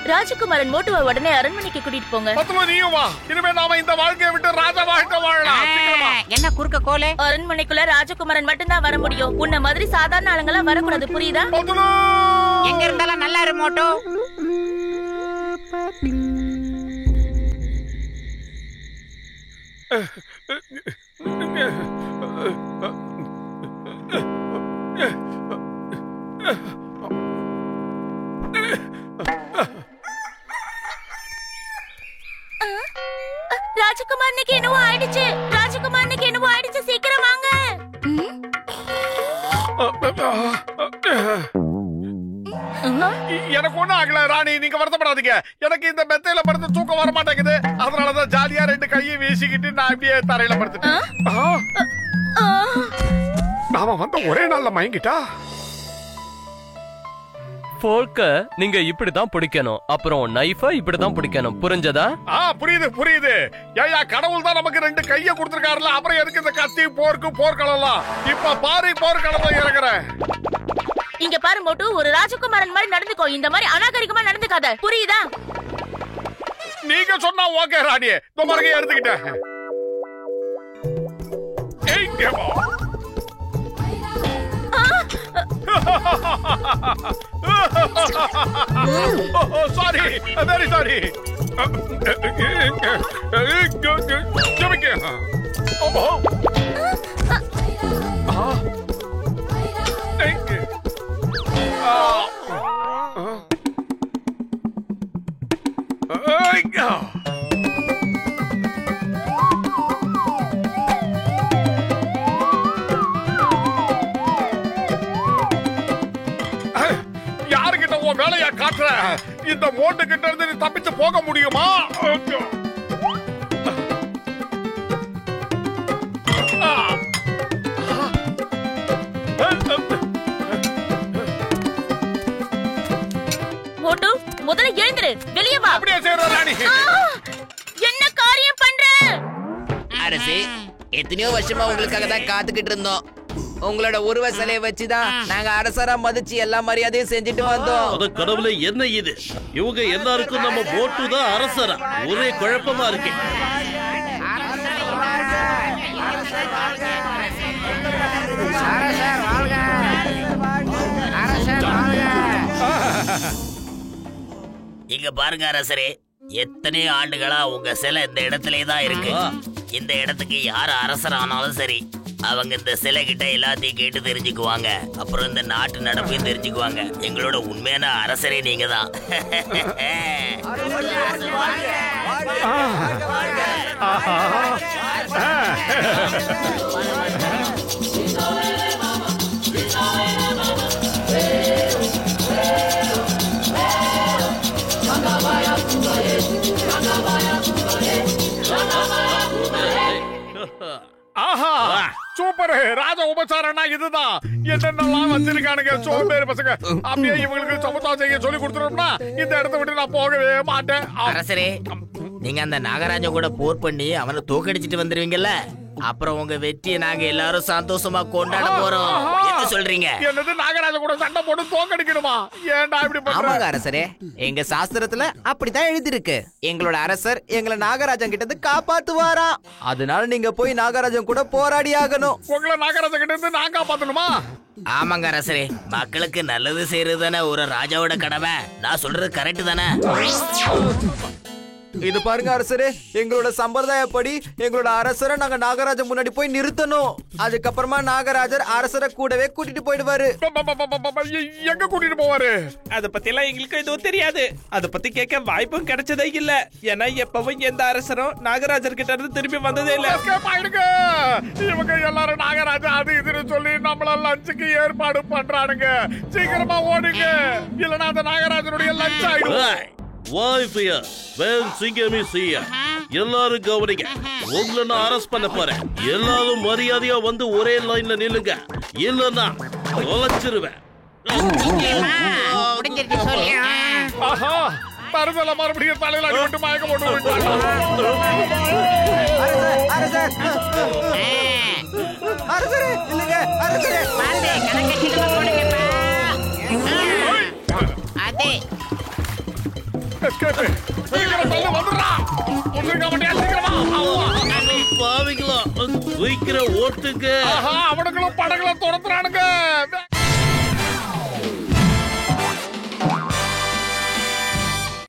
ராஜகுமாரன் மோட்டுவ உடனே அரண்மனைக்கு கூட்டிட்டு போங்க. பத்துமா நீயும் வா. இனிமே நாம இந்த வாழ்க்கையை விட்டு ராஜா வாழ்க்கை வாழலாம். என்ன குறுக்க கோலே? அரண்மனைக்குள்ள ராஜகுமாரன் மட்டும்தான் வர முடியும். உன்ன மாதிரி சாதாரண ஆளுங்கெல்லாம் வரக்கூடாது, புரியுதா? எங்க இருந்தாலும் நல்லா இரு மோட்டு. ராஜகுமாரனுக்கு என்னவோ ஆயிடுச்சு. ராஜகுமாரனுக்கு என்னவோ ஆயிடுச்சு. சீக்கிரம் வாங்க. எனக்கு ஒண்ணும் ஆகல ராணி, நீங்க வருத்தப்படாதீங்க. எனக்கு இந்த மெத்தையில படுத்து தூக்கம் வர மாட்டேங்குது. அதனாலதான் ஜாலியா ரெண்டு கையை வீசிக்கிட்டு நான் அப்படியே தரையில படுத்துட்டேன். நாம வந்த ஒரே நாள்ல மயங்கிட்டா. ஃபோர்க்க நீங்க இப்படிதான் பிடிக்கணும், அப்புறம் நைஃபா இப்படிதான் பிடிக்கணும். புரிஞ்சதா? புரியுது புரியுது. ஏயா கடவுள் தான் நமக்கு ரெண்டு கைய கொடுத்திருக்காருல, அப்புறம் எதுக்கு இந்த கத்தி போர்க்கு போர்க்களம்லாம்? இப்ப பாரு போர்க்களம் இறங்குறேன். இங்க பாரு மோட்டு, ஒரு ராஜகுமாரன் மாதிரி நடந்துக்கோ. இந்த மாதிரி அநாகரிகமா நடந்துக்காத, புரியுதா? நீங்க சொன்னா ஓகே ராணி. தொமரகையை எடுத்துக்கிட்டேன். Sorry, very sorry. யாருகிட்ட உன் வேலையா காட்டுற? இந்த மோட்டு கிட்ட இருந்து நீ தப்பிச்சு போக முடியுமா? மோட்டு முதல்ல எழுந்துரு, வெளியே வா. அப்படியே செய்ற ராணி. என்ன காரியம் பண்ற? அரசே, எத்தனையோ வருஷமா உங்களுக்காக தான் காத்துக்கிட்டு இருந்தோம். உங்களோட உருவ சிலையை வச்சுதான் நாங்க அரசரா மதிச்சு எல்லா மரியாதையும் செஞ்சுட்டு வந்தோம். அத கடவுளே, என்ன இது? இவங்க எல்லாருக்கும் நம்ம மோட்டு தான் அரசரா? ஒரே குழப்பமா இருக்கு. இங்க பாருங்க அரசரே, எத்தனை ஆண்டுகளா உங்க சிலை இந்த இடத்திலே தான் இருக்கு. இந்த இடத்துக்கு யார் அரசர் ஆனாலும் சரி, அவங்க இந்த சிலை கிட்ட எல்லாத்தையும் கேட்டு தெரிஞ்சுக்குவாங்க. அப்புறம் இந்த நாட்டு நடப்பையும் தெரிஞ்சுக்குவாங்க. எங்களோட உண்மையான அரசரே நீங்க தான். ஆஹா, சூப்பர். ராஜ உபசாரம்னா இதுதான். என்னென்னலாம் வச்சிருக்கானுங்க சோம்பேறி பசங்க. அப்படியே இவங்களுக்கு சமத்தா செய்ய சொல்லி கொடுத்துட்டோம்னா இந்த இடத்த விட்டு நான் போகவே மாட்டேன். அரசரே, நீங்க அந்த நாகராஜ கூட போர் பண்ணி அவனை தோக்கடிச்சிட்டு வந்துருவீங்கல்ல, அப்புறம் உங்க வெற்றியை நாங்க எல்லாரும் சந்தோஷமா கொண்டாட போறோம். என்ன சொல்றீங்க? என்னது, நாகராஜ கூட சண்டை போட்டு தோக்கடிக்கணுமா? ஏன்டா இப்படி பண்ற? ஆமாங்க அரசரே, எங்க சாஸ்திரத்துல அப்படிதான் எழுதிருக்கு. எங்களோட அரசர் எங்களை நாகராஜன் கிட்ட இருந்து காப்பாத்துவாராம். அதனால நீங்க போய் நாகராஜன் கூட போராடி ஆகணும். உங்களை நாகராஜ கிட்ட இருந்து நான் காப்பாத்தணுமா? ஆமாங்க அரசரே, மக்களுக்கு நல்லது செய்யறது தானே ஒரு ராஜாவோட கடமை. நான் சொல்றது கரெக்ட் தானே? இது பாருங்க அரசரே, எங்களோட சம்பிரதாயப்படி எங்களோட அரசரை நாங்க நாகராஜன் முன்னாடி போய் நிறுத்தணும். அதுக்கப்புறமா நாகராஜர் அரசரை கூடவே கூட்டிட்டு போயிடுவாரு. எங்க கூட்டிட்டு போவாரு? அத பத்தி எல்லாம் எங்களுக்கு எதுவும் தெரியாது. அத பத்தி கேட்க வாய்ப்பும் கிடைச்சதே இல்ல. ஏன்னா எப்பவும் எந்த அரசரும் நாகராஜர் கிட்ட இருந்து திரும்பி வந்ததே இல்ல. இவங்க எல்லாரும் நாகராஜா அது இதுன்னு சொல்லி நம்மள லஞ்சுக்கு ஏற்பாடு பண்றானுங்க. சீக்கிரமா ஓடுங்க, இல்லனா அந்த நாகராஜனுடைய லஞ்ச் ஆயிடும். எல்லாரும் கவனிங்க, உங்களை நான் அரெஸ்ட் பண்ண போறேன். எல்லாரும் மரியாதையா வந்து ஒரே லைன்ல நில்லுங்க, இல்லன்னா தொலைச்சிருவேன். மருந்தல மறுபடியும் தலையில அடிபட்டு மயக்கம் போட்டு எஸ்கேப் சீக்கிரம் தள்ளு வந்துடா முந்திரிக்கா மண்டையா சீக்கிரமா பாவிங்களா சீக்கிரம் ஓட்டுங்க ஆஹா அவனுங்களும் படகுல துரத்துறானுங்க